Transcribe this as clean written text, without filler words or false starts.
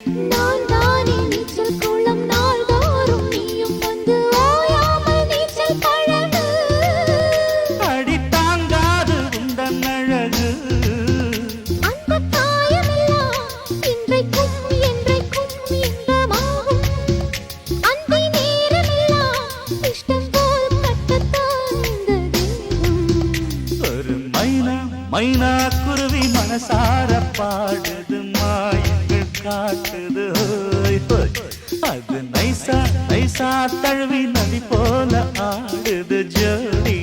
நான் தானே நீச்சல் குளம் நாள்தோறும் நீயும் வந்து ஓயாமல் நீச்சல் பழகு. அடி தாங்காது உந்தன் அழகு. அந்த காயமெல்லாம் இன்றைக்கும் என்றைக்கும் இன்பமாகும். அந்தி நேரமெல்லாம் இஷ்டம் போல் கட்டத்தான் இந்த தேகம். ஒரு மைனா மைனா குருவி மனசார பாடுது மாயங்கள் காட்டுது ஹோய் ஹோய். அது நைசா நைசா தழுவி நதி போல ஆடுது ஜோடி